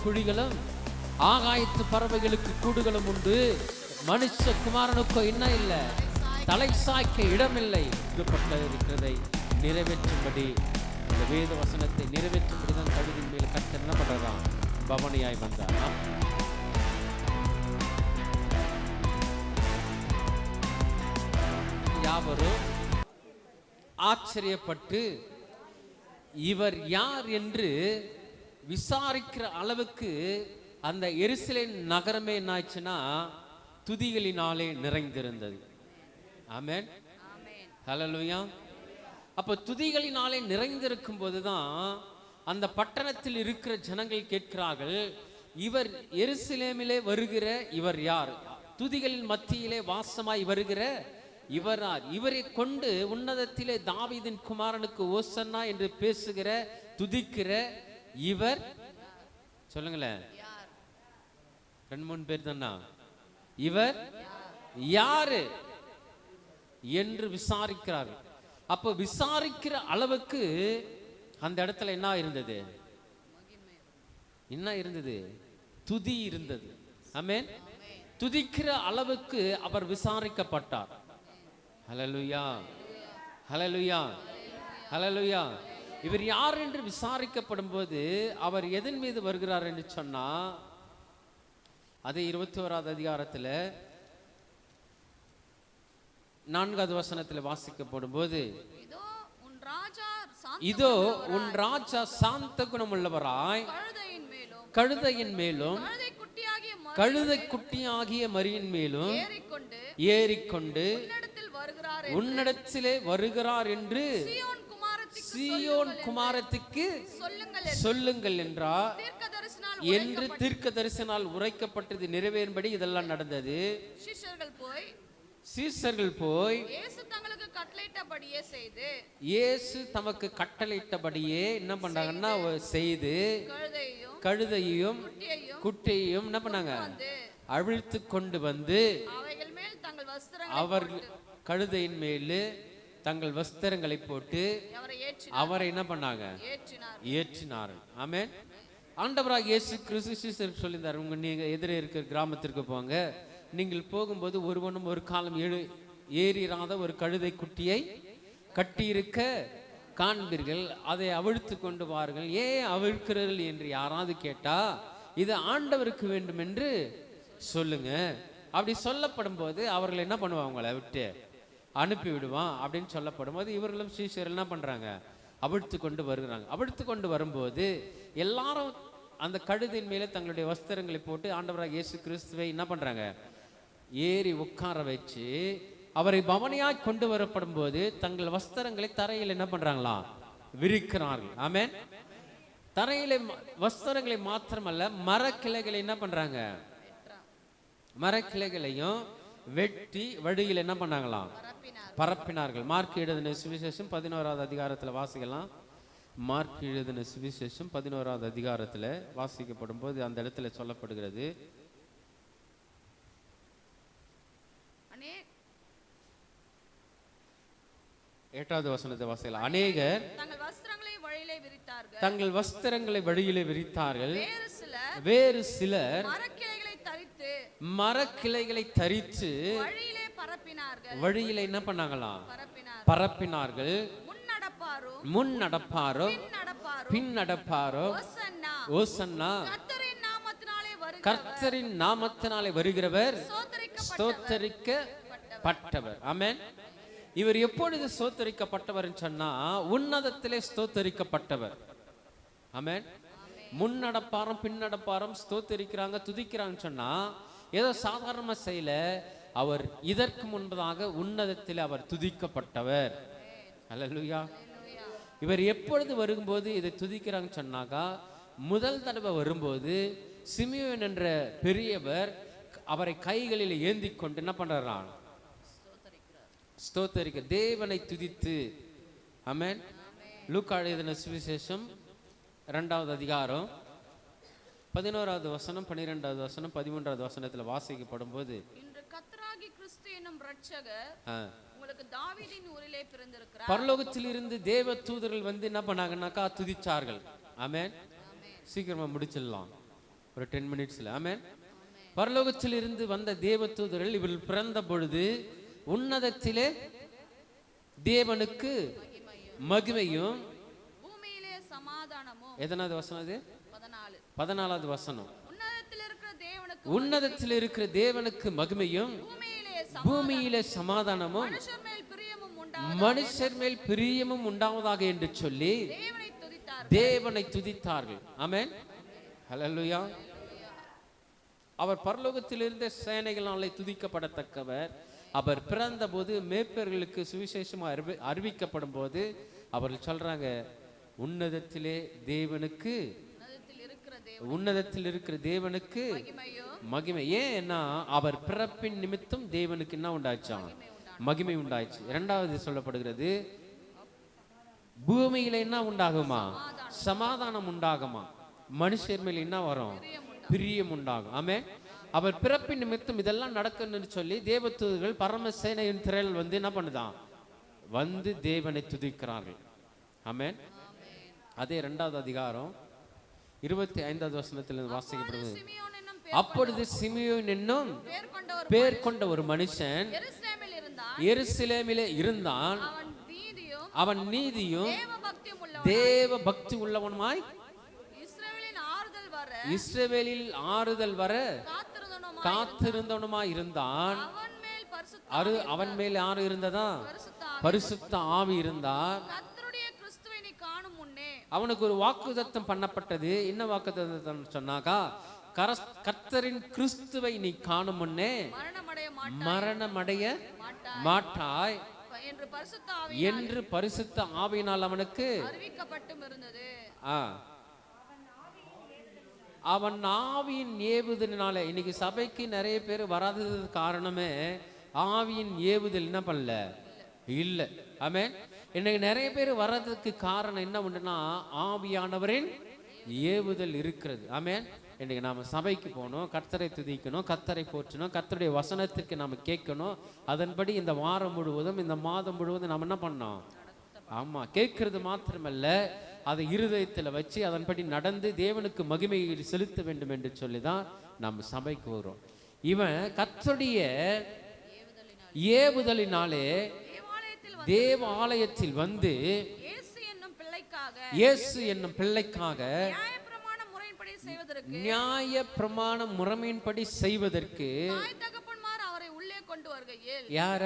குழிகளும் ஆகாயத்து பறவைகளுக்கு கூடுகளும் உண்டு, மனுஷ குமாரனுக்கோ என்ன இல்லை, தலை சாய்க்க இடமில்லை. இருக்கிறதை நிறைவேற்றும்படி, இந்த வேத வசனத்தை நிறைவேற்றும்படி தான் கழுதின் மேல் கர்த்தர் என்ன பண்றதாம், பவனியாய் வந்தாராம். யாவரும் ஆச்சரியப்பட்டு இவர் யார் என்று விசாரிக்கிற அளவுக்கு அந்த எருசலேம் நகரமே என்னாச்சுன்னா துதிகளினாலே நிறைந்திருந்தது. ஆமென், ஹல்லேலூயா. அப்ப துதிகளினாலே நிறைந்திருக்கும் போதுதான் அந்த பட்டணத்தில் இருக்கிற ஜனங்கள் கேட்கிறார்கள், இவர் எருசலேமிலே வருகிற இவர் யார்? துதிகளின் மத்தியிலே வாசமாய் வருகிற இவர் யார்? இவரை கொண்டு உன்னதத்திலே தாவீதின் குமாரனுக்கு ஓசன்னா என்று பேசுகிற துதிக்கிற இவர் சொல்லுங்களேன். 2-3 பேர் தானா? இவர் யாரு என்று விசாரிக்கிறார்கள். அப்ப விசாரிக்கிற அளவுக்கு அந்த இடத்துல என்ன இருந்தது? என்ன இருந்தது? துதி இருந்தது. ஆமென். துதிக்கிற அளவுக்கு அவர் விசாரிக்கப்பட்டார். ஹல்லேலூயா, ஹல்லேலூயா, ஹல்லேலூயா. இவர் யார் என்று விசாரிக்கப்படும் போது அவர் எதன் மீது வருகிறார் என்று சொன்னா, அதே 21வது அதிகாரத்தில் 4வது வசனத்தில் வாசிக்கப்படும் போது, இதோ உன் ராஜா சாந்த குணம் உள்ளவராய் கழுதையின் மேலும் கழுதை குட்டியாகிய மரியின் மேலும் ஏறிக்கொண்டு உன்னிடத்திலே வருகிறார் என்று சீயோன் குமாரத்துக்கு சொல்லுங்கள் என்றார் என்று தீர்க்க தரிசனால் உரைக்கப்பட்டது நிறைவேறும்படி இதெல்லாம் நடந்தது. சீஷர்கள் போய் இயேசு தமக்கு கட்டளையிட்டபடியே என்ன பண்ணாங்கன்னா செய்து கழுதையும் குட்டியையும் என்ன பண்ணாங்க, அவிழ்த்து கொண்டு வந்து அவர் கழுதையின் மேல் தங்கள் வஸ்திரங்களை போட்டு அவரை என்ன பண்ணாங்க, ஏற்றினார்கள். ஆமென். ஆண்டவராக இயேசு கிறிஸ்து சொல்லியிருந்தார், உங்க நீங்க எதிரே இருக்கிற கிராமத்திற்கு போங்க, நீங்கள் போகும்போது ஒருவனும் ஒரு காலம் ஏறிராத ஒரு கழுதை குட்டியை கட்டியிருக்க காண்பீர்கள், அதை அவிழ்த்து கொண்டு வாருங்கள். ஏன் அவிழ்க்கிறீர்கள் என்று யாராவது கேட்டா இது ஆண்டவருக்கு வேண்டும் என்று சொல்லுங்க. அப்படி சொல்லப்படும் போது அவர்கள் என்ன பண்ணுவாங்க, அவங்கள விட்டு அனுப்பி விடுவான் அப்படின்னு சொல்லப்படும் போது இவர்களும் சீஷர்கள் என்ன பண்றாங்க, அவிழ்த்து கொண்டு வருகிறாங்க. அவிழ்த்து கொண்டு வரும்போது எல்லாரும் அந்த கழுதின் மேலே தங்களுடைய வஸ்திரங்களை போட்டு ஆண்டவராக இயேசு கிறிஸ்துவை என்ன பண்றாங்க, ஏறி உட்கார வச்சு அவரை பவனியாய் கொண்டு வரப்படும் போது தங்கள் வஸ்திரங்களை தரையில் என்ன பண்றாங்களா, விரிக்கிறார்கள். ஆமென். தரையில வஸ்திரங்களை மாத்திரமல்ல மரக்கிளைகளை என்ன பண்றாங்க, மரக்கிளைகளையும் வெட்டி வழியில் என்ன பண்ணாங்களாம், பரப்பினார்கள். மார்க் எழுதின சுவிசேஷம் 11வது அதிகாரத்தில் வாசிக்கலாம். மார்க் எழுதின சுவிசேஷம் 11வது அதிகாரத்தில் வாசிக்கப்படும் போது அந்த இடத்துல சொல்லப்படுகிறது, 8வது வசனத்தை வாசிக்கலாம். அநேகர் தங்கள் வஸ்திரங்களை வழியிலே விரித்தார்கள், வேறு சிலர் மரக்கிளைகளை தரித்து வழியில என்ன பண்ணாங்களாம், பரப்பினார்கள். முன் நடப்பாரோ பின் நடப்பாரோ ஓசன்னா கர்த்தரின் நாமத்தினாலே வருகிறவர் ஸ்தோத்தரிக்கப்பட்டவர். ஆமென். இவர் எப்பொழுது ஸ்தோத்தரிக்கப்பட்டவர் சொன்னா உன்னதத்திலே ஸ்தோத்தரிக்கப்பட்டவர். ஆமென். முன் நடப்பாரம் பின் நடப்பாரம் ஸ்தோத்தரிக்கிறாங்க, துதிக்கிறாங்க சொன்னா ஏதோ சாதாரண செய்யல, அவர் இதற்கு முன்பதாக உன்னதத்தில் அவர் துதிக்கப்பட்டவர். அல்லேலூயா. இவர் எப்பொழுது வரும்போது இதை துதிக்கிறாங்க சொன்னாக்கா, முதல் தடவை வரும்போது சிமியோன் என்ற பெரியவர் அவரை கைகளில் ஏந்தி கொண்டு என்ன பண்றான், ஸ்தோத்தரிக்க தேவனை துதித்து. ஆமென். லூக்கா எழுதின சுவிசேஷம் 2வது அதிகாரம் 11வது வசனம் 12வது வசனம் 13வது வசனத்தில் வாசிக்கப்படும் போது, பரலோகத்தில் இருந்து தேவ தூதர்கள் வந்து என்ன பண்ணாங்கன்னாக்கா துதிச்சார்கள். ஆமென். சீக்கிரமா முடிச்சிடலாம். ஒரு 10 மினிட்ஸ்ல. ஆமென். பரலோகத்தில் இருந்து வந்த தேவதூதர்கள் இவர்கள் பிறந்த பொழுது உன்னதத்திலே தேவனுக்கு மகிமையும் பூமியிலே சமாதானமும். எதனாவது வசனம் அது? 14வது வசனம். உன்னதத்தில் இருக்கிற தேவனுக்கு மகிமையும் பூமியிலே சமாதானமும் மனுஷர் மேல் பிரியமும் உண்டாவதாக என்று சொல்லி தேவனை துதித்தார்கள். ஆமென். ஹல்லேலூயா. அவர் பரலோகத்தில் இருந்த சேனைகளாலே துதிக்கப்படத்தக்கவர். அவர் பிறந்த போது மேய்ப்பர்களுக்கு சுவிசேஷம் அறிவிக்கப்படும் போது அவர்கள் சொல்றாங்க, உன்னதத்திலே தேவனுக்கு, உன்னதத்தில் இருக்கிற தேவனுக்கு மகிமை. ஏன்னா அவர் பிறப்பின் நிமித்தம் தேவனுக்கு என்ன உண்டாச்சான்? மகிமை உண்டாச்சு. இரண்டாவது சொல்லப்படுகிறது, பூமியில என்ன உண்டாகுமா? சமாதானம் உண்டாகுமா? மனுஷர் மேல் என்ன வரும்? பிரியம் உண்டாகும். ஆமென். அவர் பிறப்பின் நிமித்தம் இதெல்லாம் நடக்கணும்னு சொல்லி தேவதூதர்கள் பரமசேனையின் திரள் வந்து என்ன பண்ணுதான்? வந்து தேவனை துதிக்கிறார்கள். ஆமென். அதே 2வது அதிகாரம் 25வது வசனத்தில் வாசிக்கப்படுகிறது. அப்பொழுது சிமியோன் என்னும் பேர் கொண்ட ஒரு மனுஷன் எருசலேமிலே இருந்தான். அவன் நீதியும் தேவ பக்தி உள்ளவனுமாய் இஸ்ரவேலில் ஆறுதல் வர காத்திருந்தவனுமாய் இருந்தான். அவன் மேல் யாரு இருந்ததா? பரிசுத்த ஆவி இருந்தார். அவனுக்கு ஒரு வாக்குத்தத்தம் பண்ணப்பட்டது. என்ன வாக்குத்தத்தம் சொன்னாக்கா, கர்த்தரின் கிறிஸ்துவை நீ காணும் முன்னே மரணமடைய மாட்டாய் என்று பரிசுத்த ஆவியினால் அவனுக்கு அறிவிக்கப்பட்டிருந்தது. அவன் ஆவியின் ஏவுதலினால இன்னைக்கு சபைக்கு நிறைய பேர் வராதது காரணமே ஆவியின் ஏவுதல் என்ன பண்ணல இல்ல. ஆமென். இன்னைக்கு நிறைய பேர் வர்றதுக்கு காரணம் என்ன உண்டுன்னா ஆவியானவரின் ஏவுதல் இருக்கிறது. ஆமென். இன்னைக்கு நாம சபைக்கு போகணும், கர்த்தரை துதிக்கணும், கர்த்தரை போற்றணும், கர்த்தருடைய வசனத்துக்கு நாம கேட்கணும். அதன்படி இந்த வாரம் முழுவதும் இந்த மாதம் முழுவதும் நம்ம என்ன பண்ணோம்? ஆமா, கேட்கறது மாத்திரமல்ல, அதை இருதயத்தில் வச்சு அதன்படி நடந்து தேவனுக்கு மகிமையை செலுத்த வேண்டும் என்று சொல்லிதான் நம்ம சபைக்கு வரும். இவன் கர்த்தருடைய ஏவுதலினாலே தேவாலயத்தில் வந்து இயேசு என்னும் பிள்ளைக்காக நியாய பிரமாண முறைமையின்படி செய்வதற்கு யார?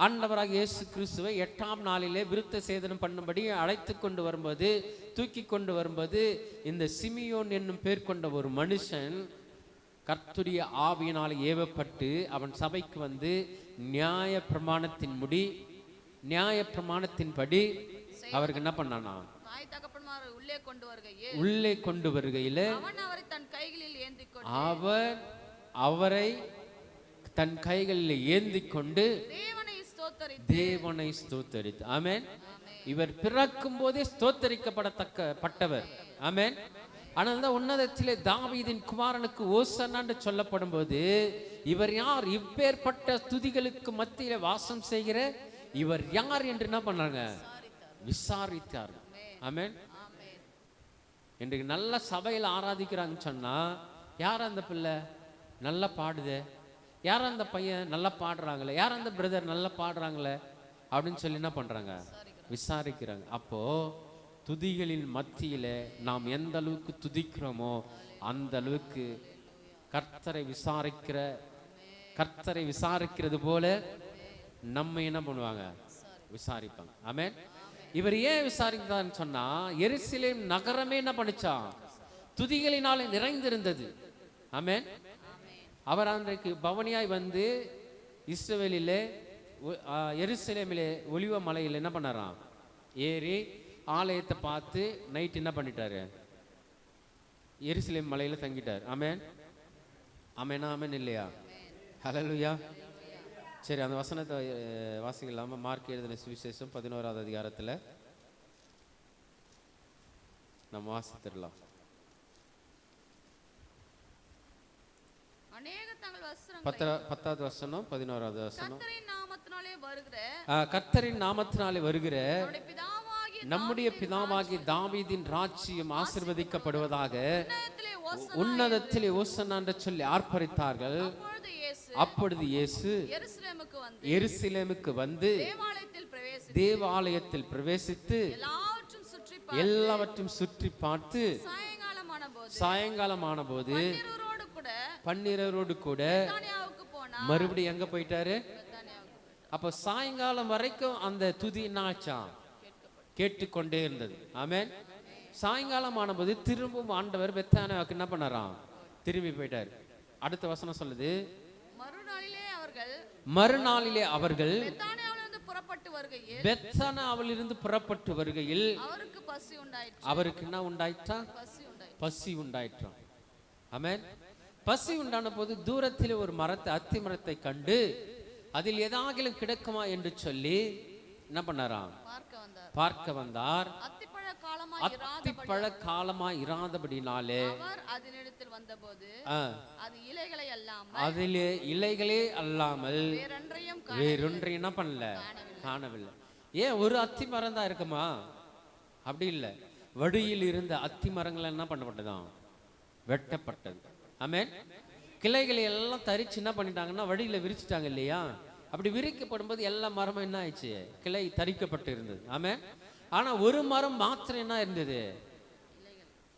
ஆண்டவராக இயேசு கிறிஸ்துவை 8ஆம் நாளிலே விருத்த சேதனம் பண்ணும்படி அழைத்து கொண்டு வரும்போது, தூக்கி கொண்டு வரும்போது, இந்த சிமியோன் என்னும் பேர் கொண்ட ஒரு மனுஷன் கர்த்தருடைய ஆவியினால் ஏவப்பட்டு அவன் சபைக்கு வந்து நியாய பிரமாணத்தின்படி அவருக்கு என்ன பண்ணானா? உள்ளே கொண்டு வருகையில அவரை தன் கைகளில் ஏந்தி கொண்டு தேவனை ஸ்தோத்தரித்து. ஆமென். இவர் பிறக்கும் போதே ஸ்தோத்தரிக்கப்படத்தக்கப்பட்டவர். ஆமென். ஆனால் தான் உன்னதத்திலே தாவீதின் குமாரனுக்கு ஓசன்னா என்று சொல்லப்படும் போது இவர் யார்? இப்பேற்பட்ட துதிகளுக்கு மத்தியில வாசம் செய்கிற இவர் யார் என்று என்ன பண்ணாங்க? விசாரித்தார். ஆமென். இன்றைக்கு நல்ல சபையில் ஆராதிக்கிறாங்கன்னு சொன்னா, யார் அந்த பிள்ளை நல்லா பாடுதே, யார் அந்த பையன் நல்லா பாடுறாங்களே, யார் அந்த பிரதர் நல்லா பாடுறாங்களே அப்படின்னு சொல்லி என்ன பண்றாங்க? விசாரிக்கிறாங்க. அப்போ துதிகளின் மத்தியில நாம் எந்த அளவுக்கு துதிக்கிறோமோ அந்த அளவுக்கு கர்த்தரை விசாரிக்கிறது போல நம்ம என்ன பண்ணுவாங்க? விசாரிப்பாங்க. ஆமென். இவர் ஏன் விசாரித்தான்னு சொன்னா, எருசலேம் நகரமே என்ன பண்ணிச்சான்? துதிகளினாலே நிறைந்திருந்தது. ஆமென். அவர் அன்றைக்கு பவனியாய் வந்து இஸ்ரவேலிலே எருசலேமிலே ஒலிவ மலையில் என்ன பண்ணாராம்? ஏறி ஆலயத்தை பார்த்து நைட் என்ன பண்ணிட்டாரு? எருசலேம் மலையில தங்கிட்டார். ஆமென். ஆமென். ஆமென் இல்லையா? ஹல்லேலூயா. சரி, அந்த வசனத்தை வாசிக்கலாமா? மார்க் எழுதின சுவிசேஷம் 11வது அதிகாரத்தில் நம்ம வாசித்திடலாம். பத்தாவது வசனம், 11வது வசனம். கர்த்தரின் நாமத்தினாலே வருகிற நம்முடைய பிதாவாகிய தாவீதின் ராஜ்யம் ஆசீர்வதிக்கப்படுவதாக உன்னதத்திலே ஓசன்னா என்று சொல்லி ஆர்ப்பரித்தார்கள். அப்பொழுது இயேசு எருசலேமுக்கு வந்து தேவாலயத்தில் பிரவேசித்து எல்லாவற்றும் சுற்றி பார்த்து சாயங்காலமான போது பன்னிரரோடு கூட மறுபடியும் எங்க போயிட்டாரு? அப்ப சாயங்காலம் வரைக்கும் அந்த துதி என்னாச்சாம்? கேட்டுக்கொண்டே இருந்தது. ஆமென். சாயங்காலம் ஆனபோது திரும்பவும் ஆண்டவர் பெத்தானியாவுக்கு என்ன பண்ணாராம்? திரும்பி போயிட்டார். அடுத்த வசனம் சொல்லுது, மறுநாளிலே அவர்கள் பெத்தானியாவிலிருந்து புறப்பட்டு வருகையில் அவருக்கு என்ன உண்டாயிற்றா? பசி உண்டாயிற்றான். ஆமென். பசி உண்டான போது தூரத்தில் ஒரு மரத்தை, அத்தி மரத்தை கண்டு அதில் ஏதாகிலும் கிடைக்குமா என்று சொல்லி என்ன பண்ணாராம்? பார்க்க வந்தார். அத்திப்பழ காலமாய் இராதபடினாலே அதிலே இலைகளே அல்லாமல் வேறொன்றையும் என்ன பண்ணல, காணவில்லை. ஏன் ஒரு அத்தி மரம் தான் இருக்குமா? அப்படி இல்லை. வடியில் இருந்த அத்தி மரங்கள் என்ன பண்ணப்பட்டதான்? வெட்டப்பட்டது. ஆமென். கிளைகளை எல்லாம் தரிச்சு என்ன பண்ணிட்டாங்கன்னா வழியில விரிச்சுட்டாங்க இல்லையா? அப்படி விரிக்கப்படும் போது எல்லா மரமும் என்ன ஆயிடுச்சு? கிளை தரிக்கப்பட்டு இருந்தது. ஆமென். ஆனா ஒரு மரம் மாத்திரம் என்ன இருந்தது?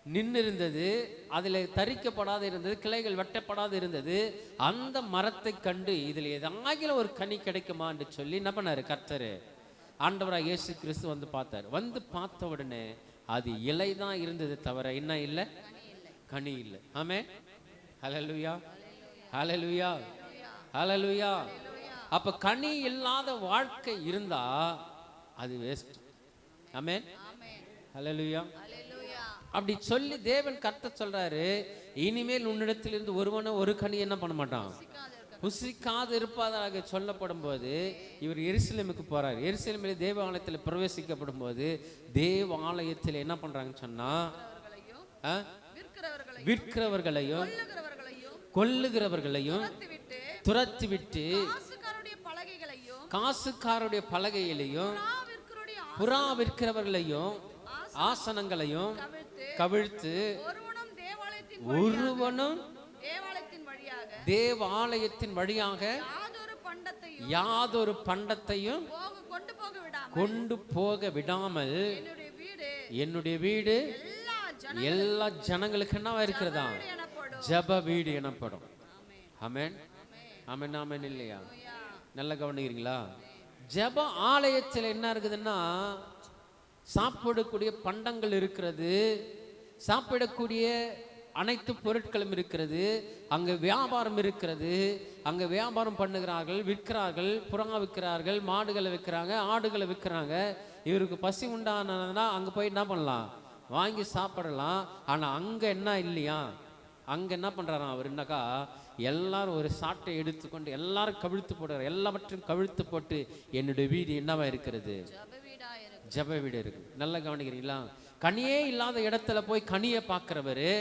நின்று இருந்தது. அதுல தரிக்கப்படாத இருந்தது, கிளைகள் வெட்டப்படாத இருந்தது. அந்த மரத்தை கண்டு இதுல ஏதாகிலும் ஒரு கனி கிடைக்குமா என்று சொல்லி என்ன பண்ணாரு? கர்த்தர் ஆண்டவராக இயேசு கிறிஸ்து வந்து பார்த்தார். வந்து பார்த்த உடனே அது இலை தான் இருந்தது, தவிர என்ன இல்லை? கனி இல்லை. ஆமென். ஹல்லேலூயா, ஹல்லேலூயா, ஹல்லேலூயா. அப்ப கனி இல்லாத வாழ்க்கை இருந்தா அது வேஸ்ட். ஆமென், ஹல்லேலூயா. அப்படி சொல்லி தேவன் கர்த்தர் சொல்றாரு, இனிமேல் உன்னிடத்திலிருந்து ஒருவன ஒரு கனி என்ன பண்ண மாட்டான்? புசிக்காது இருப்பதாக சொல்லப்படும் போது இவர் எருசலேமுக்கு போறார். எருசலேமில் தேவாலயத்தில் பிரவேசிக்கப்படும் போது தேவாலயத்தில் என்ன பண்றாங்கன்னு சொன்னா விற்கிறவர்களையும் கொல்லுகிறவர்களையும் துரத்திவிட்டு காசுக்காருடைய பலகையிலையும் புறா விற்கிறவர்களையும் ஆசனங்களையும் கவிழ்த்து ஒருவனும் தேவாலயத்தின் வழியாக யாதொரு பண்டத்தையும் கொண்டு போக விடாமல் என்னுடைய வீடு எல்லா ஜனங்களுக்கு என்னவா இருக்கிறதா? ஜப வீடு எனப்படும். ஆமென், ஆமென், ஆமென். இல்லையா? நல்ல கவனிக்கிறீங்களா? ஜப ஆலயத்தில் என்ன இருக்குதுன்னா சாப்பிடக்கூடிய பண்டங்கள் இருக்கிறது, சாப்பிடக்கூடிய அனைத்து பொருட்களும் இருக்கிறது, அங்க வியாபாரம் இருக்கிறது. அங்க வியாபாரம் பண்ணுகிறார்கள், விற்கிறார்கள், புறா விற்கிறார்கள், மாடுகளை விற்கிறாங்க, ஆடுகளை விற்கிறாங்க. இவருக்கு பசி உண்டானதுன்னா அங்க போய் என்ன பண்ணலாம்? வாங்கி சாப்பிடலாம். ஆனா அங்க என்ன இல்லையா? அங்க என்ன பண்றாராம் அவர்? என்னக்கா எல்லாரும் ஒரு சாட்டை எடுத்துக்கொண்டு எல்லாரும் கவிழ்த்து போடுறாரு. எல்லாவற்றையும் கவிழ்த்து போட்டு என்னுடைய வீடு என்னவா இருக்கிறது? ஜப வீடு இருக்கு. நல்லா கவனிக்கிறீங்களா? கனியே இல்லாத இடத்துல போய் கனியை பார்க்கிறவரு,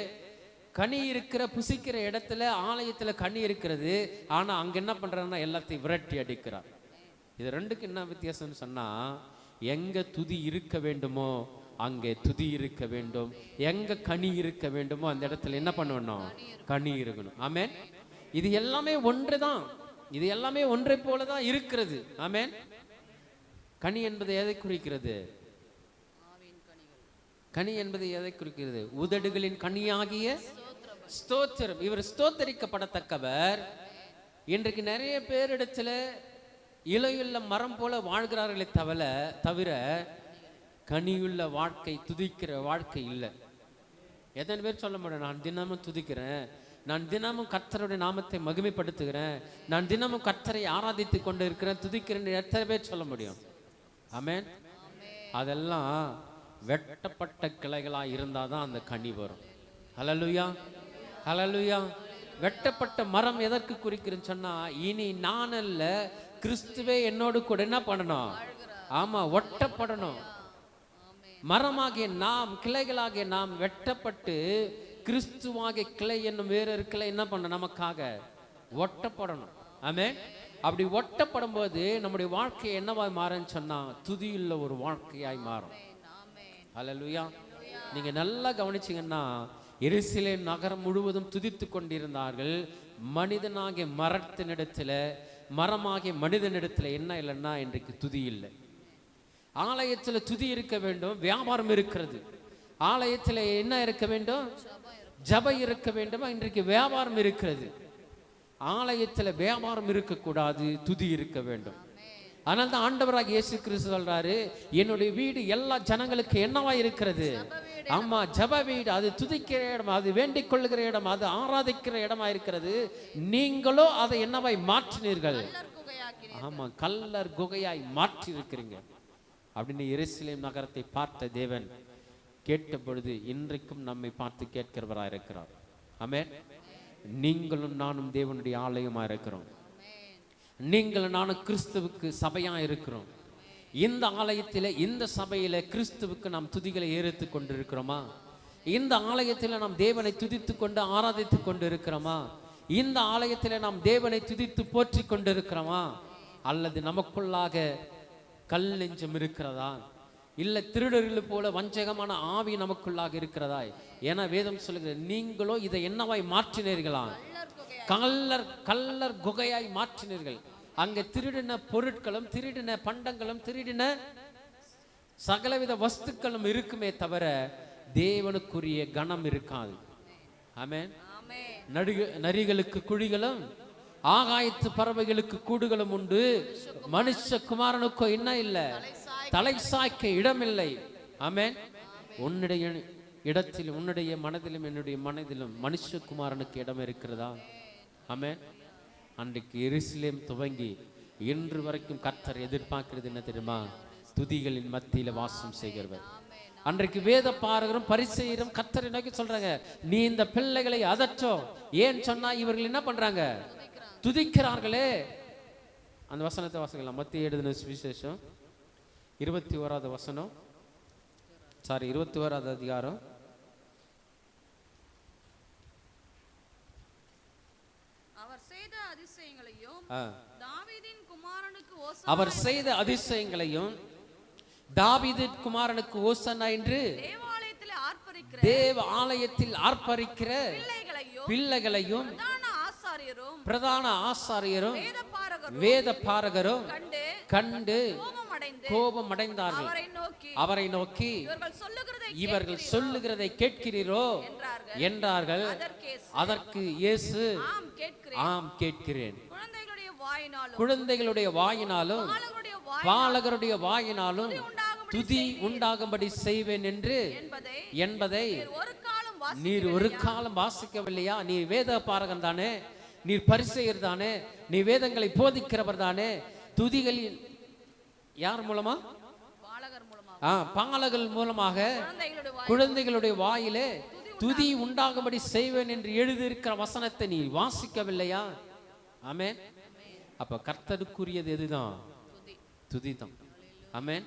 கனி இருக்கிற புசிக்கிற இடத்துல ஆலயத்துல கனி இருக்கிறது. ஆனா அங்க என்ன பண்றாருன்னா எல்லாத்தையும் விரட்டி அடிக்கிறார். இது ரெண்டுக்கு என்ன வித்தியாசம்னு சொன்னா, எங்க துதி இருக்க வேண்டுமோ அங்கே துதி இருக்க வேண்டும், எங்க கனி இருக்க வேண்டுமோ அந்த இடத்துல என்ன பண்ணணும்? கனி இருக்கணும். ஆமென். இது எல்லாமே ஒன்றுதான், இது எல்லாமே ஒன்றை போலதான் இருக்கிறது. ஆமென். கனி என்பது எதை குறிக்கிறது? கனி என்பது எதை குறிக்கிறது? உதடுகளின் கனியாகிய ஸ்தோத்திரம். இவர் ஸ்தோத்தரிக்கப்படத்தக்கவர். இன்றைக்கு நிறைய பேரிடத்துல இலையுள்ள மரம் போல வாழ்கிறார்களே தவிர கனியுள்ள வாழ்க்கை, துதிக்கிற வாழ்க்கை இல்லை. எத்தனை பேர் சொல்ல முடியும், நான் தினமும் துதிக்கிறேன், நான் தினமும் கர்த்தருடைய நாமத்தை மகிமைப்படுத்துகிறேன், நான் தினமும் கர்த்தரை ஆராதித்து கொண்டு இருக்கிறேன், துதிக்கிறேன்? எத்தனை பேர் சொல்ல முடியும்? ஆமென். அதெல்லாம் வெட்டப்பட்ட கிளைகளா இருந்தாதான் அந்த கனி வரும். ஹல்லேலூயா, ஹல்லேலூயா. வெட்டப்பட்ட மரம் எதற்கு குறிக்கிறேன்னு சொன்னா, இனி நான் அல்ல, கிறிஸ்துவே என்னோடு கூட என்ன பண்ணணும்? ஆமா, ஒட்டப்படணும். மரமாகிய நாம், கிளைகளாகிய நாம் வெட்டப்பட்டு கிறிஸ்துவாகிய கிளை என்னும் வேறொரு கிளை என்ன பண்ண நமக்காக ஒட்டப்படணும். ஆமென். அப்படி ஒட்டப்படும் போது நம்முடைய வாழ்க்கை என்னவாய் மாறுன்னு சொன்னா துதியுள்ள ஒரு வாழ்க்கையாய் மாறும். ஹல்லேலூயா. நீங்க நல்லா கவனிச்சீங்கன்னா எருசலேம் நகரம் முழுவதும் துதித்து கொண்டிருந்தார்கள். மனிதனாகிய மரத்தினிடத்துல, மரமாகிய மனிதனிடத்துல என்ன இல்லைன்னா இன்றைக்கு துதி இல்லை. ஆலயத்துல துதி இருக்க வேண்டும், வியாபாரம் இருக்கிறது. ஆலயத்துல என்ன இருக்க வேண்டும்? ஜபம் இருக்க வேண்டும். இன்றைக்கு வியாபாரம் இருக்கிறது. ஆலயத்துல வியாபாரம் இருக்கக்கூடாது, துதி இருக்க வேண்டும். அதனால தான் ஆண்டவராக இயேசு கிறிஸ்து சொல்றாரு, என்னுடைய வீடு எல்லா ஜனங்களுக்கு என்னவா இருக்கிறது? ஆமா, ஜப வீடு. அது துதிக்கிற இடம், அது வேண்டிக் கொள்ளுகிற இடம், அது ஆராதிக்கிற இடமா இருக்கிறது. நீங்களோ அதை என்னவாய் மாற்றினீர்கள்? ஆமா, கல்லர் குகையாய் மாற்றி இருக்கிறீங்க அப்படின்னு எருசலேம் நகரத்தை பார்த்த தேவன் கேட்ட பொழுது இன்றைக்கும் நம்மை பார்த்து கேட்கிறவராக இருக்கிறார். ஆமென். நீங்களும் நானும் தேவனுடைய ஆலயமா இருக்கிறோம். நீங்களும் நானும் கிறிஸ்துவுக்கு சபையா இருக்கிறோம். இந்த ஆலயத்திலே, இந்த சபையில கிறிஸ்துவுக்கு நாம் துதிகளை ஏறித்து கொண்டு இருக்கிறோமா? இந்த ஆலயத்தில் நாம் தேவனை துதித்து கொண்டு ஆராதித்து கொண்டு இருக்கிறோமா? இந்த ஆலயத்தில் நாம் தேவனை துதித்து போற்றி கொண்டு இருக்கிறோமா? அல்லது நமக்குள்ளாக கல் நெஞ்சம் இருக்கிறதா? இல்லை திருடர்கள் போல வஞ்சகமான ஆவி நமக்குள்ளாக இருக்கிறதா? என வேதம் சொல்லுகிறது. நீங்களோ இதை என்னவாய் மாற்றினீர்களா? கல்லர் குகையாய் மாற்றினீர்கள். அங்கே திருடின பொருட்களும், திருடின பண்டங்களும், திருடின சகலவித வஸ்துக்களும் இருக்குமே தவிர தேவனுக்குரிய கணம் இருக்காது. ஆமென். நரிகளுக்கு குழிகளும், ஆகாயத்து பறவைகளுக்கு கூடுகளும் உண்டு, மனுஷ குமாரனுக்கோ என்ன இல்லை? தலை சாய்க்க இடமில்லை. ஆமென். உன்னுடைய இடத்திலும், உன்னுடைய மனதிலும், என்னுடைய மனதிலும் மனுஷகுமாரனுக்கு இடம் இருக்கிறதா? ஆமென். அன்றைக்கு எருசலேம் துவங்கி இன்று வரைக்கும் கர்த்தர் எதிர்பார்க்கிறது என்ன தெரியுமா? துதிகளின் மத்தியில வாசம் செய்கிறவர். அன்றைக்கு வேத பாரகரும் பரிசேயரும் கர்த்தரை நோக்கி சொல்றாங்க, நீ இந்த பிள்ளைகளை அதற்றோ. ஏன் சொன்னா இவர்கள் என்ன பண்றாங்க? துதிக்கிறார்களே. அந்த வசனத்தை வாசிக்கலாம். மத்திய எழுதின சுவிசேஷம் 21வது வசனம், 21வது அதிகாரம். அவர் செய்த அதிசயங்களையும் அவர் செய்த அதிசயங்களையும் தாவீதின் குமாரனுக்கு ஓசன்னா என்று தேவ ஆலயத்தில் ஆர்ப்பரிக்கிற பிள்ளைகளையும் பிரதான ஆசாரியரும் வேத பாரகரும் கண்டு கோபம் அடைந்தார்கள். அவரை நோக்கி இவர்கள் சொல்லுகிறதை கேட்கிறீரோ என்றார்கள். அதற்கு இயேசு ஆம் கேட்கிறேன். குழந்தைகளுடைய வாயினாலும் பாலகருடைய வாயினாலும் துதி உண்டாகும்படி செய்வேன் என்று என்பதை நீர் ஒரு காலம் வாசிக்கவில்லையா? நீர் வேத பாரகன் தானே, நீர் பரிசேயர் தானே, நீ வேதங்களை போதிக்கிறவர் தானே. துதிகளில் யார் மூலமா? பாலகர்கள் மூலமாக குழந்தைகளுடைய வாயிலே துதி உண்டாகும்படி செய்வேன் என்று எழுதியிருக்கிற வசனத்தை நீ வாசிக்கவில்லையா? ஆமென். அப்ப கர்த்தருக்குரியது எதுதான்? துதிதான். ஆமென்.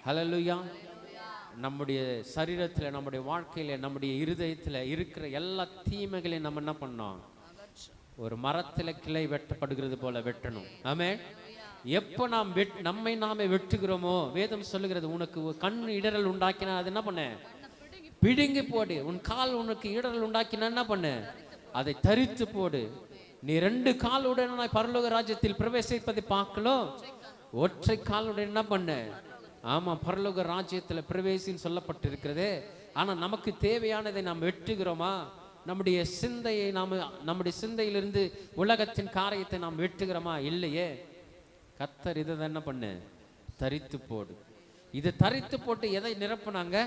ஹல்லேலூயா. நம்முடைய சரீரத்தில், நம்முடைய வாழ்க்கையில, நம்முடைய இருதயத்தில் இருக்கிற எல்லா தீமைகளையும் நம்ம என்ன பண்ணோம்? ஒரு மரத்தில் கிளை வெட்டப்படுகிறது போல வெட்டணும். ஆமென். எப்போ நாம் நம்மை நாமே வெட்டுகிறோமோ, வேதம் சொல்லுகிறது, உனக்கு கண் இடரல் உண்டாக்கினா அது என்ன பண்ண? பிடுங்கி போடு. உன் கால் உனக்கு இடரல் உண்டாக்கினா என்ன பண்ணு? அதை தரித்து போடு. நீ 2 காலுடன் பரலோக ராஜ்யத்தில் பிரவேசிப்பதை பார்க்கலாம், ஒற்றை காலுடன் என்ன பண்ண? ஆமா, பரலோக ராஜ்யத்தில் பிரவேசின்னு சொல்லப்பட்டிருக்கிறது. ஆனா நமக்கு தேவையானதை நாம் வெட்டுகிறோமா? நம்முடைய சிந்தையை நம்முடைய சிந்தையிலிருந்து உலகத்தின் காரியத்தை நாம் வெட்டுகிறோமா? இல்லையே. கர்த்தர் இதை என்ன பண்ணு? தரித்து போடு. இதை தரித்து போட்டு எதை நிரப்பினாங்க?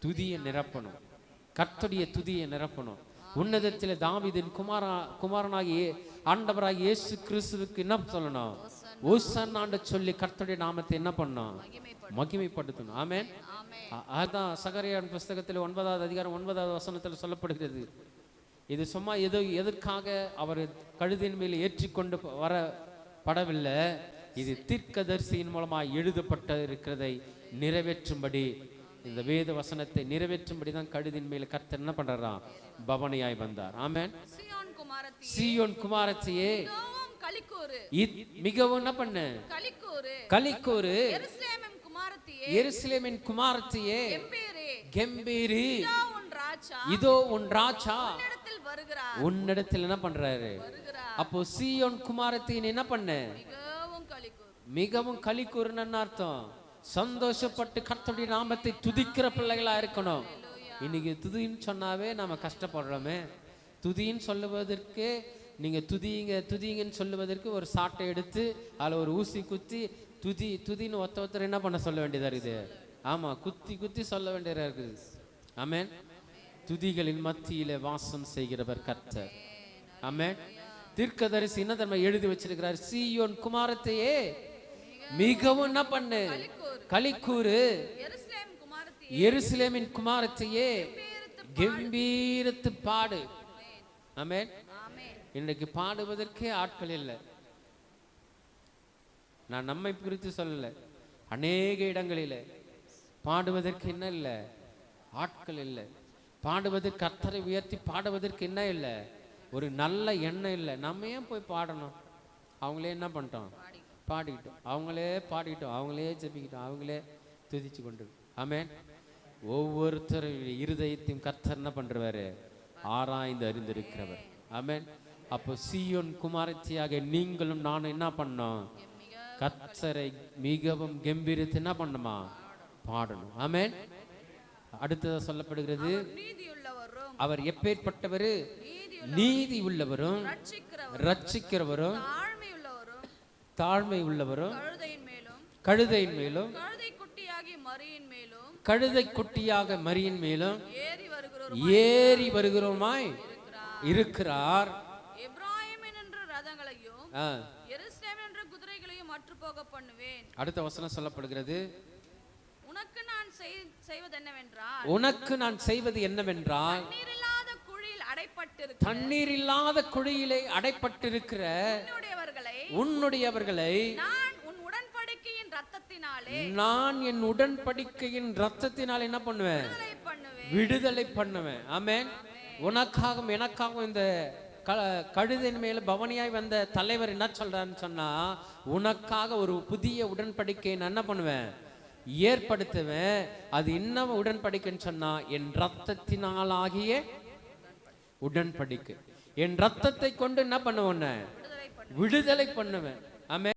துதியை நிரப்பணும். கர்த்தருடைய துதியை நிரப்பணும். உன்னதத்தில் தாவீதின் குமாரனாகிய ஆண்டவராகிய இயேசு கிறிஸ்துவுக்கு என்ன சொல்லணும்? ஓசன்னான்னு சொல்லி கர்த்தருடைய நாமத்தை என்ன பண்ணணும்? மகிமைப்படுத்தணும். ஆமென். அதான் சகரியாவின் புஸ்தகத்தில் 9வது அதிகாரம் 9வது வசனத்தில் சொல்லப்படுகிறது. இது சும்மா எதற்காக அவர் கழுதின் மேல் ஏற்றிக்கொண்டு வரப்படவில்லை. இது தீர்க்கதரிசியின் மூலமாக எழுதப்பட்ட இருக்கிறதை நிறைவேற்றும்படி, இந்த வேத வசனத்தை நிறைவேற்றும்படி தான் கழுதின் மேல் கர்த்தர் என்ன பண்றாரா? பவனியாய் வந்தார். ஆமென். சீயோன் குமாரத்தியே மிகவும் என்ன பண்ண? களிக்கூறு. எருசலேமின் குமாரத்தியே கெம்பீரி. ராஜா இதோ உன் ராஜா உன்னிடத்தில் வருகிறார். உன்னிடத்தில் என்ன பண்றாரு? வருகிறார். அப்போ சீயோன் குமாரத்தி நீ என்ன பண்ண? மிகவும் களிகூர். மிகவும் களி கூறுன்னு அர்த்தம். சந்தோஷப்பட்டு கர்த்தருடைய நாமத்தை துதிக்கிற பிள்ளைகளா இருக்கணும். இன்னைக்கு துதின்னு சொன்னாவே நாம கஷ்டப்படுறோமே. துதின்னு சொல்லுவதற்கு நீங்க துதிங்கன்னு சொல்லுவதற்கு ஒரு சாட்டை எடுத்து அதில் ஒரு ஊசி குத்தி துதின்னு ஒருத்தர் என்ன பண்ண சொல்ல வேண்டியதா இருக்குது. ஆமா, குத்தி சொல்ல வேண்டியதா இருக்குது. ஆமென். துதிகளின் மத்தியில வாசம் செய்கிறவர் கர்த்தர். ஆமென். தீர்க்கதரிசி என்ன தன்மை எழுதி வச்சிருக்கிறார்? சீயோன் குமாரத்தையே மிகவும் என்ன பண்ணு? களிக்கூறு. எருசலேமின் குமாரத்தையே கம்பீரத்து பாடு. ஆமென். இன்னைக்கு பாடுவதற்கே ஆட்கள் இல்லை. நான் நம்மை குறித்து சொல்லல, அநேக இடங்களில் பாடுவதற்கு என்ன இல்லை? ஆட்கள் இல்லை. பாடுவதற்கு கர்த்தரை உயர்த்தி பாடுவதற்கு என்ன இல்லை? ஒரு நல்ல எண்ணம் இல்லை. நம்ம ஏன் போய் பாடணும்? அவங்களே என்ன பண்ணிட்டோம்? பாடிக்கிட்டோம். அவங்களே பாடிக்கிட்டோம், அவங்களே ஜெபிக்கிட்டோம், அவங்களே துதிச்சு கொண்டு. ஆமென். ஒவ்வொருத்தரும் இருதயத்தையும் கர்த்தர் என்ன பண்றவாரு? ஆராய்ந்து அறிந்திருக்கிறவர். ஆமென். அப்போ சீயோன் குமாரத்தியாக நீங்களும் நானும் என்ன பண்ணோம்? கர்த்தரை மிகவும் கம்பீரத்தை என்ன பண்ணுமா? பாடணும். ஆமென். அடுத்ததாக சொல்லப்படுகிறது, அவர் எப்பேற்பட்டவர்? நீதி உள்ளவரும் ரட்சிக்கிறவரும் தாழ்மை உள்ளவரும் கழுதையின் மேலும் கழுதை குட்டியாக மரியின் மேலும் ஏறி வருகிறோமாய் இருக்கிறார். அடுத்த வசனம் சொல்லப்படுகிறது, உனக்கு நான் செய்வது என்னவென்றால் தண்ணீர் இல்லாத குழியிலே அடைப்பட்டிருக்கிற உன்னுடையவர்களை நான் என் உடன்படிக்கையின் ரத்தத்தினால் என்ன பண்ணுவேன்? விடுதலை பண்ணுவேன். ஆமென். உனக்காகவும் எனக்காகவும் இந்த கழுதையின் மேல பவனியாய் வந்த தலைவர் என்ன சொல்றான்னு சொன்னா, உனக்காக ஒரு புதிய உடன்படிக்கையை நான் என்ன பண்ணுவேன்? ஏற்படுத்துவேன். அது என்ன உடன்படிக்கைன்னு சொன்னா, என் ரத்தத்தினால் ஆகிய உடன்படிக்கை. என் ரத்தத்தை கொண்டு என்ன பண்ணுவேன்? விடுதலை பண்ணுவேன். ஆமென்.